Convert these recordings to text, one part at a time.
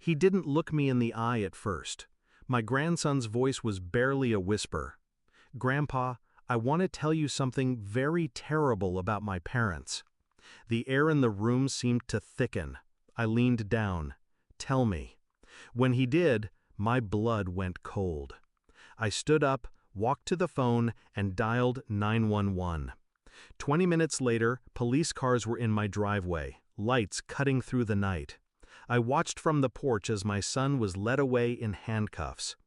He didn't look me in the eye at first. My grandson's voice was barely a whisper. "Grandpa, I want to tell you something very terrible about my parents." The air in the room seemed to thicken. I leaned down. "Tell me." When he did, my blood went cold. I stood up, walked to the phone, and dialed 911. 20 minutes later, police cars were in my driveway, lights cutting through the night. I watched from the porch as my son was led away in handcuffs.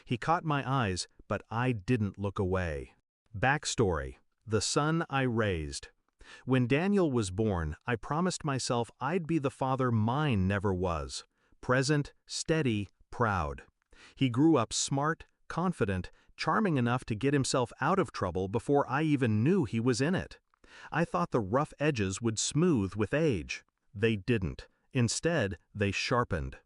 He caught my eyes, but I didn't look away. Backstory: the son I raised. When Daniel was born, I promised myself I'd be the father mine never was. Present, steady, proud. He grew up smart, confident, charming enough to get himself out of trouble before I even knew he was in it. I thought the rough edges would smooth with age. They didn't. Instead, they sharpened.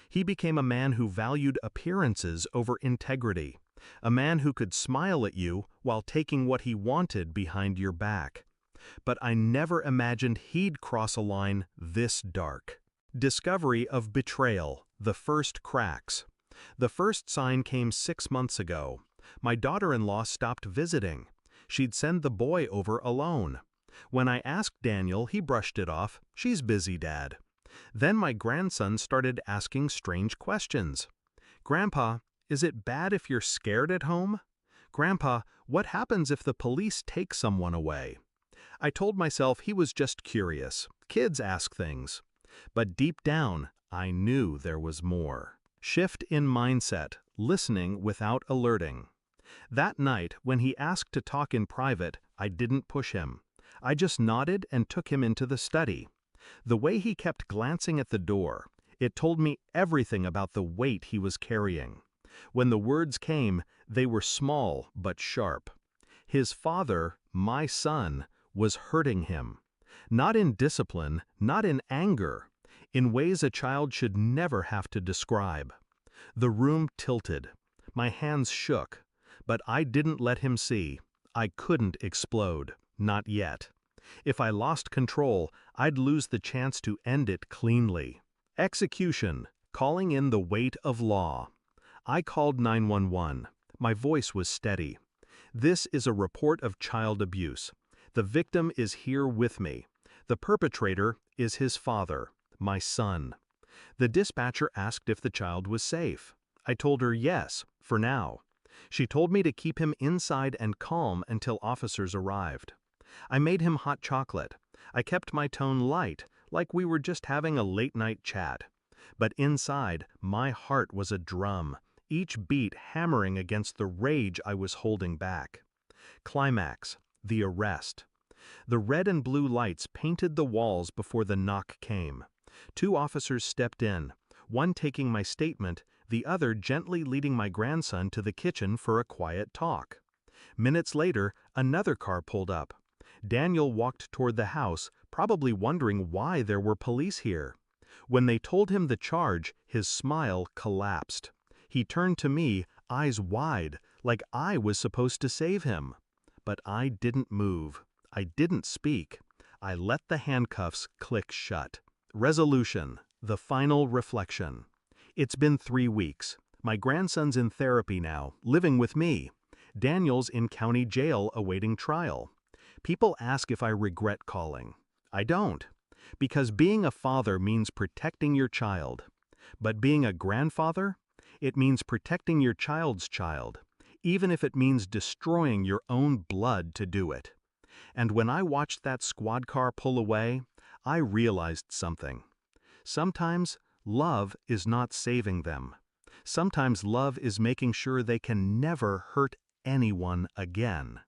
He became a man who valued appearances over integrity. A man who could smile at you while taking what he wanted behind your back. But I never imagined he'd cross a line this dark. Discovery of betrayal, the first cracks. The first sign came 6 months ago. My daughter-in-law stopped visiting. She'd send the boy over alone. When I asked Daniel, he brushed it off. "She's busy, Dad." Then my grandson started asking strange questions. "Grandpa, is it bad if you're scared at home? Grandpa, what happens if the police take someone away?" I told myself he was just curious. Kids ask things. But deep down, I knew there was more. Shift in mindset, listening without alerting. That night, when he asked to talk in private, I didn't push him. I just nodded and took him into the study. The way he kept glancing at the door, it told me everything about the weight he was carrying. When the words came, they were small but sharp. His father, my son, was hurting him. Not in discipline, not in anger, in ways a child should never have to describe. The room tilted. My hands shook. But I didn't let him see. I couldn't explode. Not yet. If I lost control, I'd lose the chance to end it cleanly. Execution, calling in the weight of law. I called 911. My voice was steady. "This is a report of child abuse. The victim is here with me. The perpetrator is his father, my son." The dispatcher asked if the child was safe. I told her yes, for now. She told me to keep him inside and calm until officers arrived. I made him hot chocolate. I kept my tone light, like we were just having a late-night chat. But inside, my heart was a drum, each beat hammering against the rage I was holding back. Climax: the arrest. The red and blue lights painted the walls before the knock came. 2 officers stepped in, one taking my statement, the other gently leading my grandson to the kitchen for a quiet talk. Minutes later, another car pulled up. Daniel walked toward the house, probably wondering why there were police here. When they told him the charge, his smile collapsed. He turned to me, eyes wide, like I was supposed to save him. But I didn't move. I didn't speak. I let the handcuffs click shut. Resolution: the final reflection. It's been 3 weeks. My grandson's in therapy now, living with me. Daniel's in county jail awaiting trial. People ask if I regret calling. I don't. Because being a father means protecting your child. But being a grandfather? It means protecting your child's child, even if it means destroying your own blood to do it. And when I watched that squad car pull away, I realized something. Sometimes love is not saving them. Sometimes love is making sure they can never hurt anyone again.